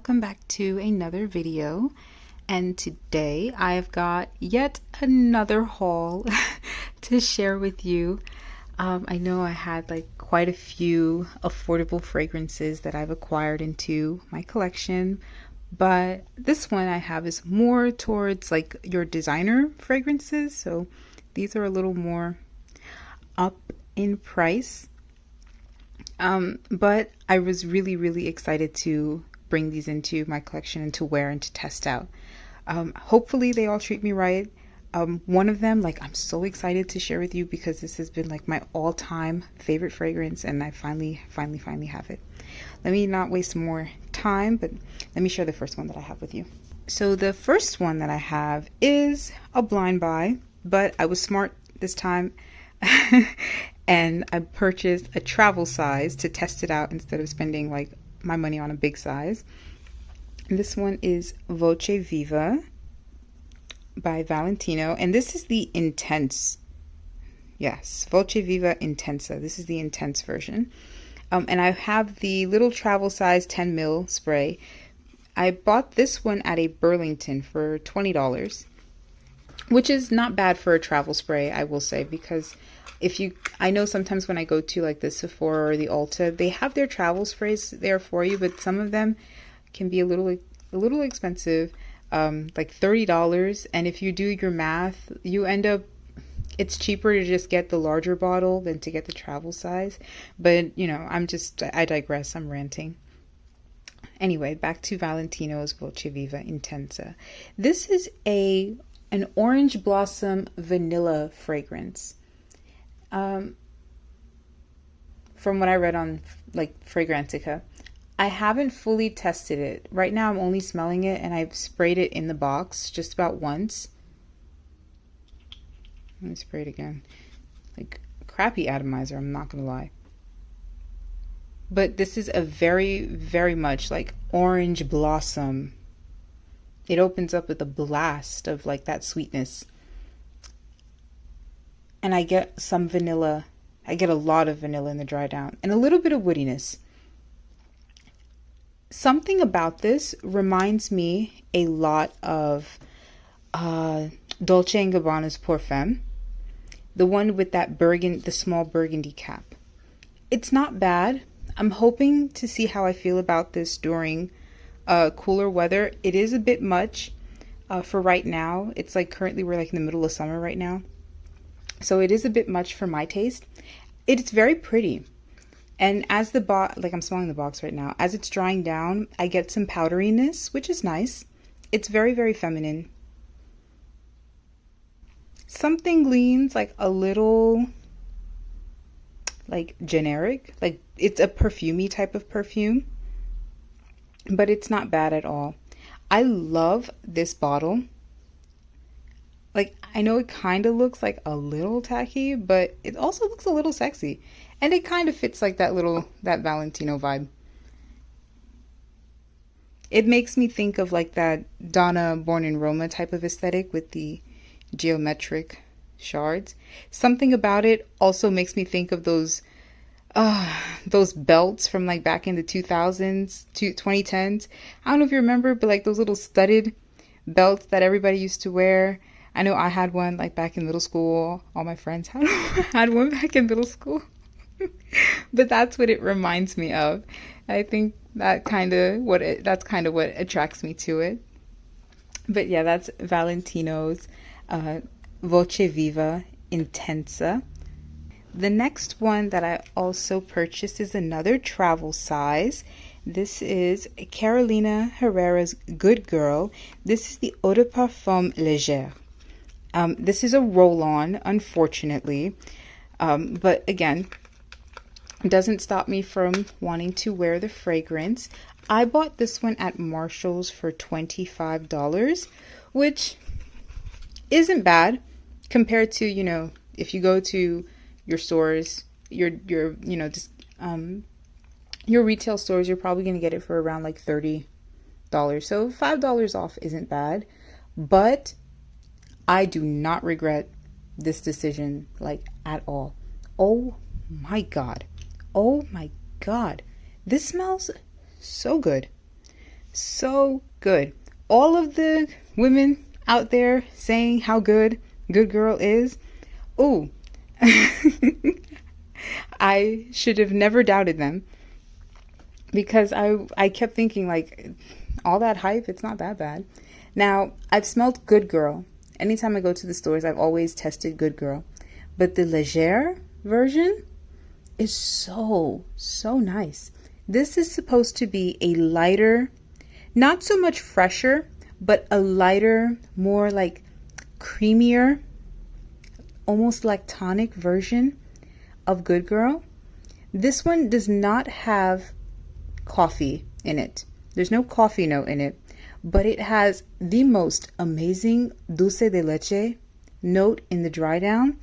welcome back to another video. And today I've got yet another haul to share with you. I know I had like quite a few affordable fragrances that I've acquired into my collection, but this one I have is more towards like your designer fragrances. So these are a little more up in price. But I was really excited to bring these into my collection and to wear and to test out. Hopefully they all treat me right. One of them, like, I'm so excited to share with you because this has been like my all-time favorite fragrance, and I finally have it. Let me not waste more time, but let me share the first one that I have with you. So the first one that I have is a blind buy, but I was smart this time and I purchased a travel size to test it out instead of spending like my money on a big size. And this one is Voce Viva by Valentino, and this is the intense. Yes, Voce Viva Intensa. This is the intense version. And I have the little travel size 10 ml spray. I bought this one at a Burlington for $20, which is not bad for a travel spray, I will say, because I know sometimes when I go to like the Sephora or the Ulta, they have their travel sprays there for you, but some of them can be a little expensive, like $30. And if you do your math, you end up, it's cheaper to just get the larger bottle than to get the travel size. But you know, I digress. I'm ranting. Anyway, back to Valentino's Voce Viva Intensa. This is an orange blossom vanilla fragrance. From what I read on like Fragrantica, I haven't fully tested it. Right now I'm only smelling it, and I've sprayed it in the box just about once. Let me spray it again. Like, crappy atomizer, I'm not gonna lie. But this is a very much like orange blossom. It opens up with a blast of like that sweetness. And I get some vanilla. I get a lot of vanilla in the dry down and a little bit of woodiness. Something about this reminds me a lot of Dolce & Gabbana's Perfume, the one with that the small burgundy cap. It's not bad. I'm hoping to see how I feel about this during cooler weather. It is a bit much for right now. It's like currently we're like in the middle of summer right now. So it is a bit much for my taste. It's very pretty. And as I'm smelling the box right now, as it's drying down, I get some powderiness, which is nice. It's very feminine. Something leans like a little like generic, like it's a perfumey type of perfume, but it's not bad at all. I love this bottle. Like, I know it kind of looks like a little tacky, but it also looks a little sexy. And it kind of fits like that Valentino vibe. It makes me think of like that Donna Born in Roma type of aesthetic with the geometric shards. Something about it also makes me think of those belts from like back in the 2000s, 2010s. I don't know if you remember, but like those little studded belts that everybody used to wear. I know I had one like back in middle school. All my friends had one back in middle school. But that's what it reminds me of. I think that's kind of what attracts me to it. But yeah, that's Valentino's Voce Viva Intensa. The next one that I also purchased is another travel size. This is Carolina Herrera's Good Girl. This is the Eau de Parfum Légère. This is a roll-on, unfortunately, but again, doesn't stop me from wanting to wear the fragrance. I bought this one at Marshall's for $25, which isn't bad compared to, you know, if you go to your stores, your retail stores, you're probably going to get it for around like $30. So $5 off isn't bad, but I do not regret this decision like at all. Oh my God. Oh my God. This smells so good. So good. All of the women out there saying how good Good Girl is. Ooh. I should have never doubted them because I kept thinking like all that hype, it's not that bad. Now, I've smelled Good Girl. Anytime I go to the stores, I've always tested Good Girl. But the Légère version is so nice. This is supposed to be a lighter, not so much fresher, but a lighter, more like creamier, almost lactonic version of Good Girl. This one does not have coffee in it. There's no coffee note in it, but it has the most amazing dulce de leche note in the dry down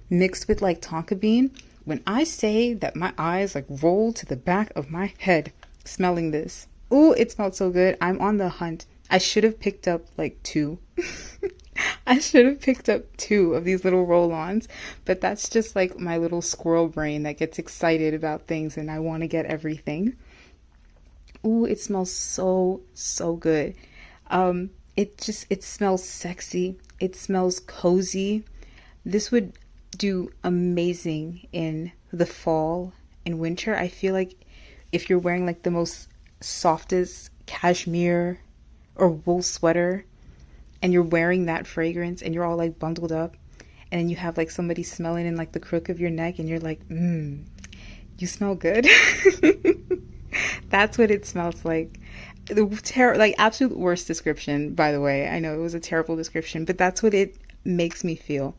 mixed with like tonka bean. When I say that my eyes like roll to the back of my head smelling this. Ooh, it smelled so good. I'm on the hunt. I should have picked up like 2. I should have picked up 2 of these little roll-ons, but that's just like my little squirrel brain that gets excited about things and I want to get everything. Ooh, it smells so good. It smells sexy. It smells cozy. This would do amazing in the fall and winter. I feel like if you're wearing like the most softest cashmere or wool sweater and you're wearing that fragrance and you're all like bundled up and then you have like somebody smelling in like the crook of your neck and you're like, you smell good. That's what it smells like. Like absolute worst description, by the way. I know it was a terrible description, but that's what it makes me feel.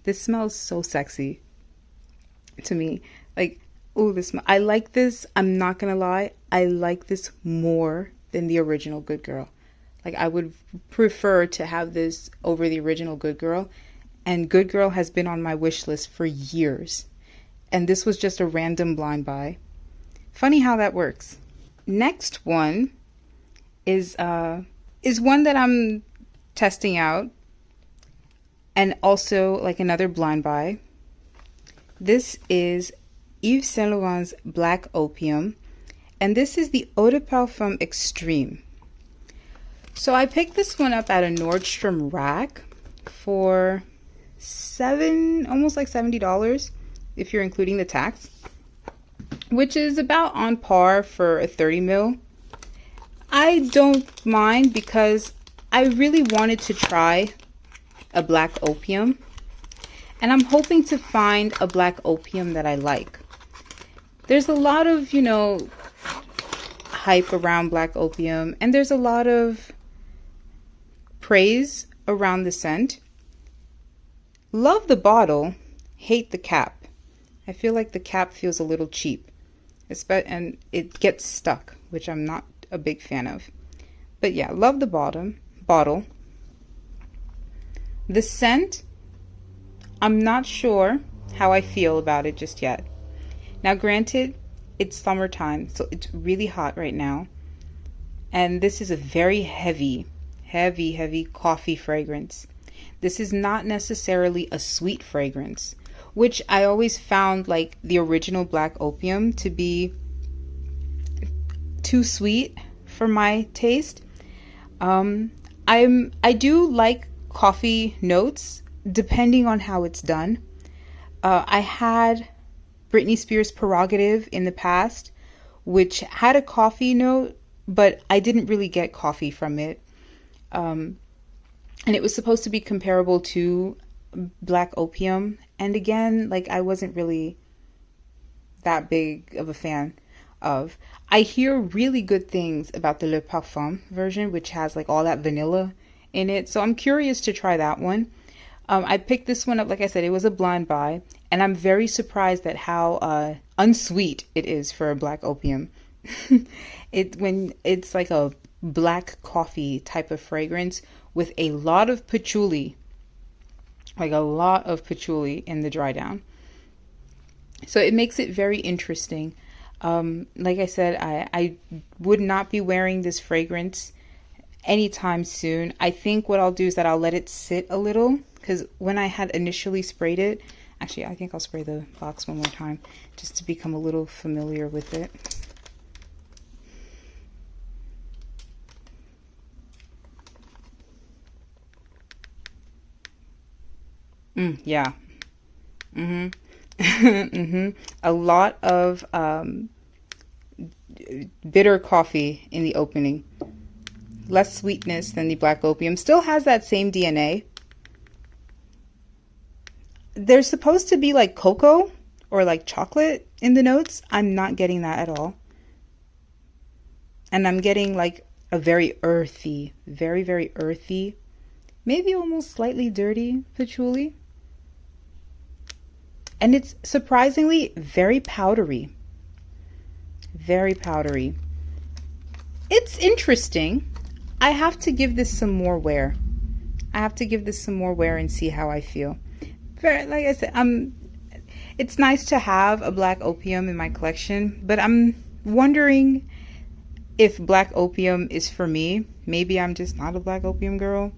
This smells so sexy to me. Like, oh, I like this. I'm not gonna lie. I like this more than the original Good Girl. Like, I would prefer to have this over the original Good Girl. And Good Girl has been on my wish list for years. And this was just a random blind buy. Funny how that works. Next one is one that I'm testing out. And also like another blind buy. This is Yves Saint Laurent's Black Opium. And this is the Eau de Parfum Extreme. So I picked this one up at a Nordstrom rack for almost like $70 if you're including the tax, which is about on par for a 30 ml. I don't mind because I really wanted to try a Black Opium, and I'm hoping to find a Black Opium that I like. There's a lot of, hype around Black Opium, and there's a lot of praise around the scent. Love the bottle, hate the cap. I feel like the cap feels a little cheap, and it gets stuck, which I'm not a big fan of. But yeah, love the bottle. The scent, I'm not sure how I feel about it just yet. Now, granted, it's summertime, so it's really hot right now. And this is a very heavy coffee fragrance. This is not necessarily a sweet fragrance, which I always found like the original Black Opium to be too sweet for my taste. I do like coffee notes depending on how it's done. I had Britney Spears' Prerogative in the past, which had a coffee note, but I didn't really get coffee from it. And it was supposed to be comparable to Black Opium. And again, like I wasn't really that big of a fan of. I hear really good things about the Le Parfum version, which has like all that vanilla in it. So I'm curious to try that one. I picked this one up, like I said, it was a blind buy, and I'm very surprised at how unsweet it is for a Black Opium. When it's like a black coffee type of fragrance with a lot of patchouli, like a lot of patchouli in the dry down. So it makes it very interesting. Like I said, I would not be wearing this fragrance anytime soon. I think what I'll do is that I'll let it sit a little, because when I had initially sprayed it, actually I think I'll spray the box one more time just to become a little familiar with it. Yeah. Mm-hmm. Mm-hmm. A lot of bitter coffee in the opening. Less sweetness than the black opium. Still has that same DNA. There's supposed to be like cocoa or like chocolate in the notes. I'm not getting that at all. And I'm getting like a very earthy, very, very earthy, maybe almost slightly dirty patchouli. And it's surprisingly very powdery. Very powdery. It's interesting. I have to give this some more wear. I have to give this some more wear and see how I feel. Like I said, it's nice to have a black opium in my collection, but I'm wondering if black opium is for me. Maybe I'm just not a black opium girl,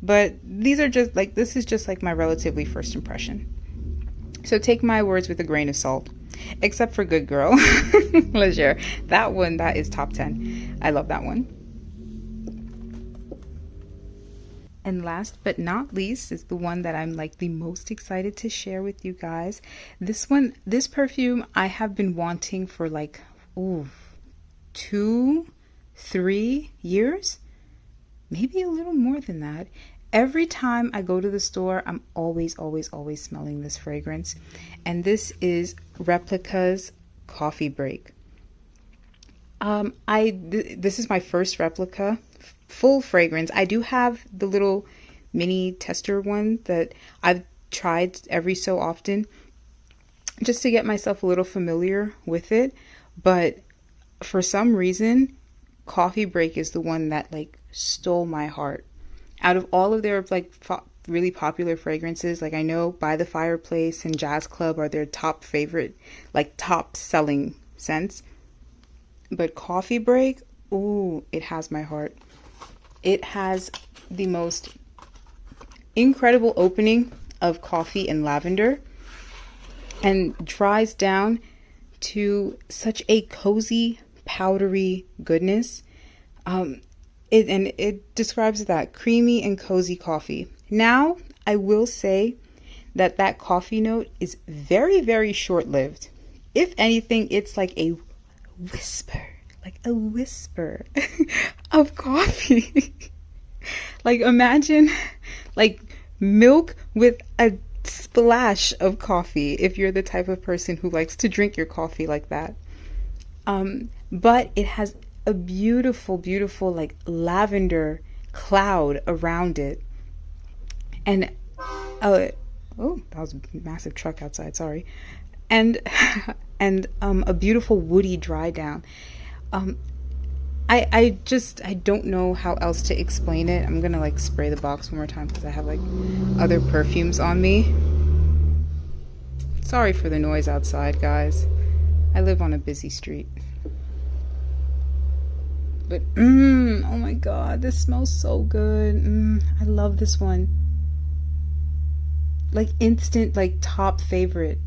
but these are just like, this is just like my relatively first impression. So take my words with a grain of salt, except for Good Girl. Leisure. That one, that is top 10. I love that one. And last but not least is the one that I'm like the most excited to share with you guys. This one, this perfume I have been wanting for like, 2-3 years, maybe a little more than that. Every time I go to the store, I'm always smelling this fragrance. And this is Replica's Coffee Break. This is my first Replica full fragrance. I do have the little mini tester one that I've tried every so often just to get myself a little familiar with it. But for some reason, Coffee Break is the one that like stole my heart. Out of all of their like really popular fragrances, like I know By the Fireplace and Jazz Club are their top favorite, like top selling scents. But Coffee Break, ooh, it has my heart. It has the most incredible opening of coffee and lavender and dries down to such a cozy, powdery goodness. It describes that creamy and cozy coffee. Now, I will say that coffee note is very, very short-lived. If anything, it's like a whisper of coffee. Like imagine like milk with a splash of coffee if you're the type of person who likes to drink your coffee like that. But it has a beautiful, beautiful like lavender cloud around it. And that was a massive truck outside, sorry. And a beautiful woody dry down. I don't know how else to explain it. I'm gonna like spray the box one more time because I have like other perfumes on me. Sorry for the noise outside, guys. I live on a busy street. But oh my god, this smells so good. I love this one. Like instant, like top favorite.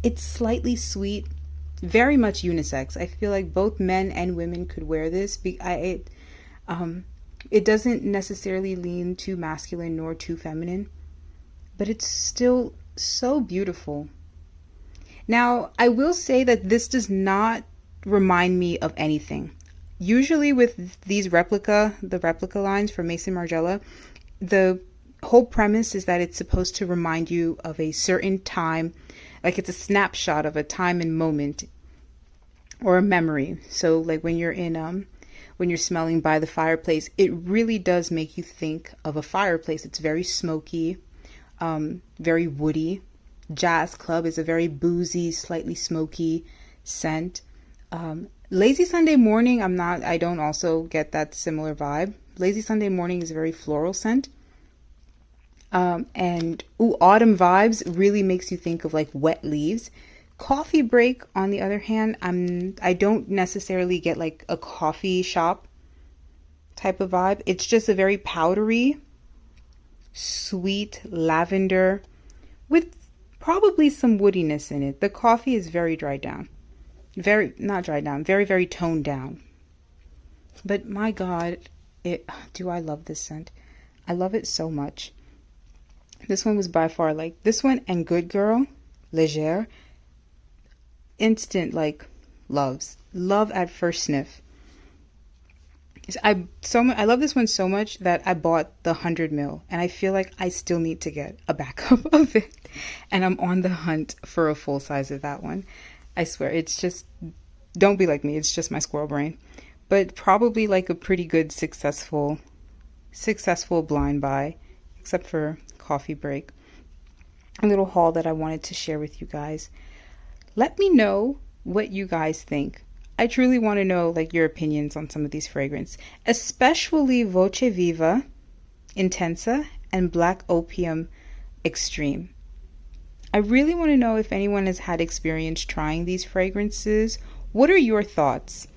It's slightly sweet, very much unisex. I feel like both men and women could wear this. It doesn't necessarily lean too masculine nor too feminine, but it's still so beautiful. Now, I will say that this does not remind me of anything. Usually with these the replica lines from Maison Margiela, the whole premise is that it's supposed to remind you of a certain time, like it's a snapshot of a time and moment or a memory. So like when you're smelling By the Fireplace, it really does make you think of a fireplace. It's very smoky, very woody. Jazz Club is a very boozy, slightly smoky scent. Lazy Sunday Morning, I don't also get that similar vibe. Lazy Sunday Morning is a very floral scent. And Autumn Vibes really makes you think of like wet leaves. Coffee Break, on the other hand, I don't necessarily get like a coffee shop type of vibe. It's just a very powdery, sweet lavender with probably some woodiness in it. The coffee is very dried down. Very, not dried down, very, very toned down. But my God, do I love this scent. I love it so much. This one was by far like this one and Good Girl, Légère, instant like loves. Love at first sniff. I love this one so much that I bought the 100 ml, and I feel like I still need to get a backup of it, and I'm on the hunt for a full size of that one. I swear, it's just, don't be like me, it's just my squirrel brain. But probably like a pretty good successful blind buy, except for coffee break. A little haul that I wanted to share with you guys. Let me know what you guys think. I truly want to know like your opinions on some of these fragrances, especially Voce Viva, Intensa, and Black Opium Extreme. I really want to know if anyone has had experience trying these fragrances. What are your thoughts?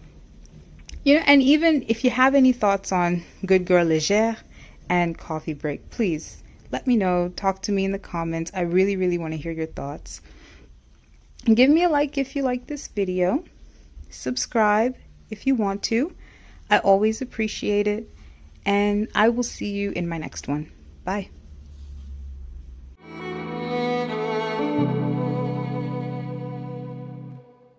You know, and even if you have any thoughts on Good Girl Légère and Coffee Break, please let me know. Talk to me in the comments. I really, really want to hear your thoughts. Give me a like if you like this video. Subscribe if you want to. I always appreciate it. And I will see you in my next one. Bye.